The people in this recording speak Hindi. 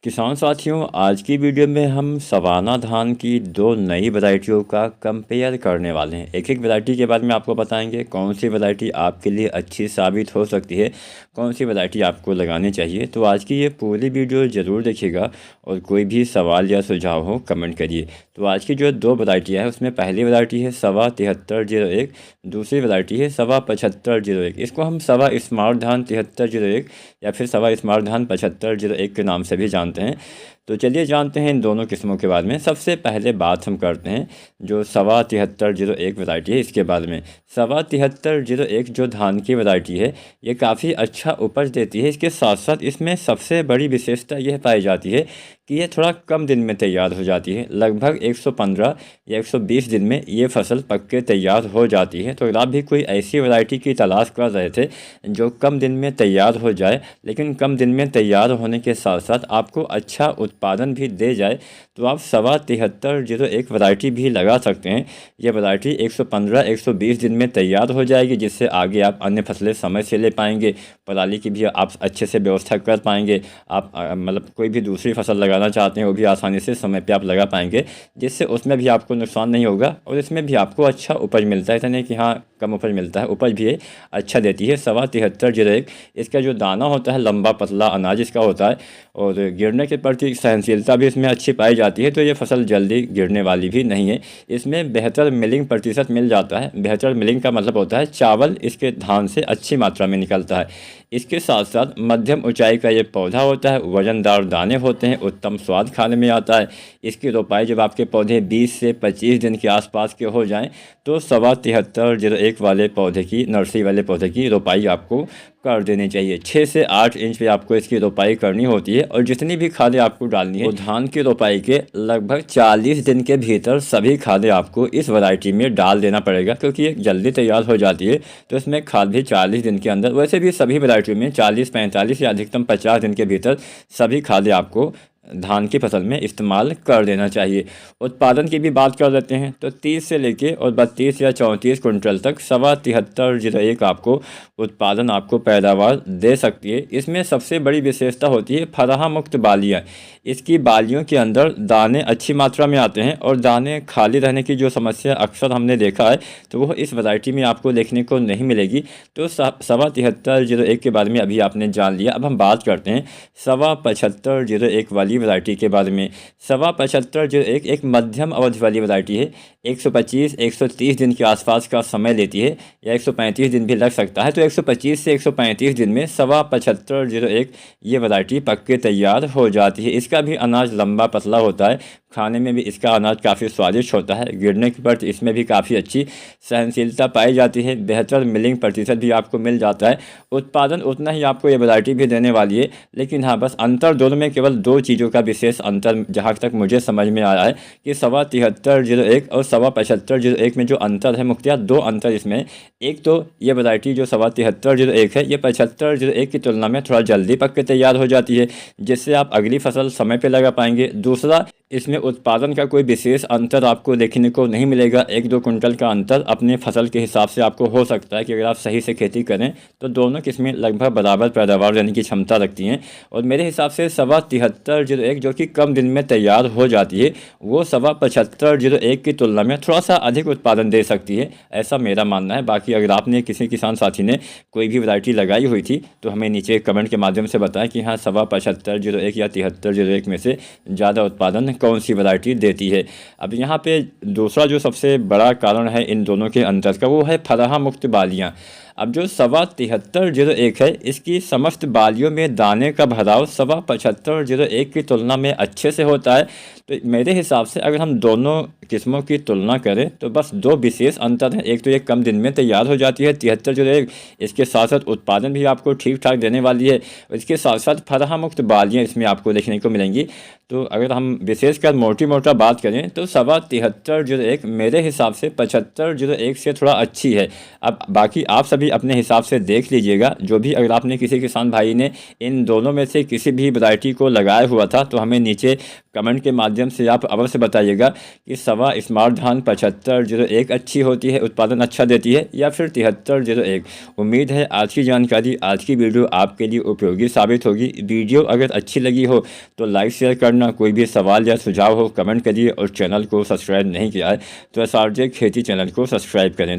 किसान साथियों, आज की वीडियो में हम सवाना धान की दो नई वैरायटियों का कंपेयर करने वाले हैं। एक एक वैरायटी के बारे में आपको बताएंगे कौन सी वैरायटी आपके लिए अच्छी साबित हो सकती है, कौन सी वैरायटी आपको लगानी चाहिए। तो आज की ये पूरी वीडियो ज़रूर देखिएगा और कोई भी सवाल या सुझाव हो कमेंट करिए। तो आज की जो दो वैरायटियाँ हैं उसमें पहली वैरायटी है सवा 7301, दूसरी वैरायटी है सवा 7501। इसको हम सवा स्मार्ट धान 7301 या फिर सवा स्मार्ट धान 7501 के नाम से भी जानते हैं। तो चलिए जानते हैं इन दोनों किस्मों के बारे में। सबसे पहले बात हम करते हैं जो सवा 7301 वैरायटी है इसके बारे में। सवा 7301 जो धान की वैरायटी है ये काफ़ी अच्छा उपज देती है। इसके साथ साथ इसमें सबसे बड़ी विशेषता यह पाई जाती है कि ये थोड़ा कम दिन में तैयार हो जाती है। लगभग 115 या 120 दिन में ये फसल पक के तैयार हो जाती है। तो अगर आप भी कोई ऐसी वैरायटी की तलाश कर रहे थे जो कम दिन में तैयार हो जाए, लेकिन कम दिन में तैयार होने के साथ साथ आपको अच्छा उत्पादन भी दे जाए, तो आप सवा 7301 वैरायटी भी लगा सकते हैं। यह वैरायटी 115-120 दिन में तैयार हो जाएगी, जिससे आगे आप अन्य फसलें समय से ले पाएंगे, पराली की भी आप अच्छे से व्यवस्था कर पाएंगे। आप मतलब कोई भी दूसरी फसल लगाना चाहते हैं वो भी आसानी से समय पे आप लगा पाएंगे, जिससे उसमें भी आपको नुकसान नहीं होगा और इसमें भी आपको अच्छा उपज मिलता है। ऐसा नहीं कि हाँ कम उपज मिलता है, उपज भी ये अच्छा देती है। सवा 7301 इसका जो दाना होता है लंबा पतला अनाज इसका होता है और गिरने के प्रति सहनशीलता भी इसमें अच्छी पाई जाती है। तो ये फसल जल्दी गिरने वाली भी नहीं है। इसमें बेहतर मिलिंग प्रतिशत मिल जाता है। बेहतर मिलिंग का मतलब होता है चावल इसके धान से अच्छी मात्रा में निकलता है। इसके साथ साथ मध्यम ऊंचाई का ये पौधा होता है, वजनदार दाने होते हैं, उत्तम स्वाद खाने में आता है। इसकी रोपाई जब आपके पौधे 20 से 25 दिन के आसपास के हो जाएं, तो सवा 7301 वाले पौधे की, नर्सरी वाले पौधे की रोपाई आपको कर देनी चाहिए। 6 से 8 इंच पे आपको इसकी रोपाई करनी होती है और जितनी भी खादें आपको डालनी है वो धान की रोपाई के लगभग 40 दिन के भीतर सभी खादें आपको इस वैरायटी में डाल देना पड़ेगा, क्योंकि ये जल्दी तैयार हो जाती है। तो इसमें खाद भी 40 दिन के अंदर, वैसे भी सभी वैरायटियों में 40-45 या अधिकतम 50 दिन के भीतर सभी खादें आपको धान की फसल में इस्तेमाल कर देना चाहिए। उत्पादन की भी बात कर लेते हैं तो 30 से लेके और 32 या 34 कुंटल तक सवा 7301 आपको उत्पादन, आपको पैदावार दे सकती है। इसमें सबसे बड़ी विशेषता होती है फराहा मुक्त बालियाँ। इसकी बालियों के अंदर दाने अच्छी मात्रा में आते हैं और दाने खाली रहने की जो समस्या अक्सर हमने देखा है तो वो इस वैरायटी में आपको देखने को नहीं मिलेगी। तो सवा 7301 के बारे में अभी आपने जान लिया। अब हम बात करते हैं सवा 7501 वाली वैरायटी के बारे में। सवा 7501 एक मध्यम अवधि वाली वैरायटी है। 125-130 दिन के आसपास का समय लेती है या 135 दिन भी लग सकता है। तो 125 से 135 दिन में सवा 7501 ये वैरायटी पक के तैयार हो जाती है। इसका भी अनाज लंबा पतला होता है, खाने में भी इसका अनाज काफ़ी स्वादिष्ट होता है। गिरने की प्रति इसमें भी काफ़ी अच्छी सहनशीलता पाई जाती है। बेहतर मिलिंग प्रतिशत भी आपको मिल जाता है। उत्पादन उतना ही आपको ये वैरायटी भी देने वाली है, लेकिन हाँ बस अंतर दोनों में केवल दो चीज़ों का विशेष अंतर जहाँ तक मुझे समझ में आया है कि सवा 7301 और सवा 7501 में जो अंतर है, मुख्यतः दो अंतर इसमें। एक तो ये वैरायटी जो सवा 7301 है ये 7501 की तुलना में थोड़ा जल्दी पक के तैयार हो जाती है, जिससे आप अगली फसल समय पर लगा पाएंगे। दूसरा, इसमें उत्पादन का कोई विशेष अंतर आपको देखने को नहीं मिलेगा। 1-2 कुंटल का अंतर अपने फसल के हिसाब से आपको हो सकता है कि अगर आप सही से खेती करें तो दोनों किस्में लगभग बराबर पैदावार देने की क्षमता रखती हैं। और मेरे हिसाब से सवा 7301 जो कि कम दिन में तैयार हो जाती है, वो सवा 7501 की तुलना में थोड़ा सा अधिक उत्पादन दे सकती है, ऐसा मेरा मानना है। बाकी अगर आपने किसी किसान साथी ने कोई भी वैरायटी लगाई हुई थी तो हमें नीचे कमेंट के माध्यम से बताएं कि हाँ सवा 7501 या 7301 में से ज़्यादा उत्पादन कौन सी वैरायटी देती है। अब यहाँ पे दूसरा जो सबसे बड़ा कारण है इन दोनों के अंतर का, वो है फराहा मुक्त बालियाँ। अब जो सवा 7301 है इसकी समस्त बालियों में दाने का भराव सवा 7501 की तुलना में अच्छे से होता है। तो मेरे हिसाब से अगर हम दोनों किस्मों की तुलना करें तो बस दो विशेष अंतर हैं। एक तो ये कम दिन में तैयार हो जाती है 7301, इसके साथ साथ उत्पादन भी आपको ठीक ठाक देने वाली है। इसके साथ साथ फराहा मुक्त बालियाँ इसमें आपको देखने को मिलेंगी। तो अगर हम विशेषकर मोटा बात करें तो सवा 7301 मेरे हिसाब से 7501 से थोड़ा अच्छी है। अब बाकी आप सभी भी अपने हिसाब से देख लीजिएगा। जो भी अगर आपने किसी किसान भाई ने इन दोनों में से किसी भी वैरायटी को लगाया हुआ था तो हमें नीचे कमेंट के माध्यम से आप अवश्य बताइएगा कि सवा स्मार्ट धान 7501 अच्छी होती है, उत्पादन अच्छा देती है, या फिर 7301। उम्मीद है आज की जानकारी, आज की वीडियो आपके लिए उपयोगी साबित होगी। वीडियो अगर अच्छी लगी हो तो लाइक शेयर करना, कोई भी सवाल या सुझाव हो कमेंट करिए, और चैनल को सब्सक्राइब नहीं किया है तो एसआरजे खेती चैनल को सब्सक्राइब करें।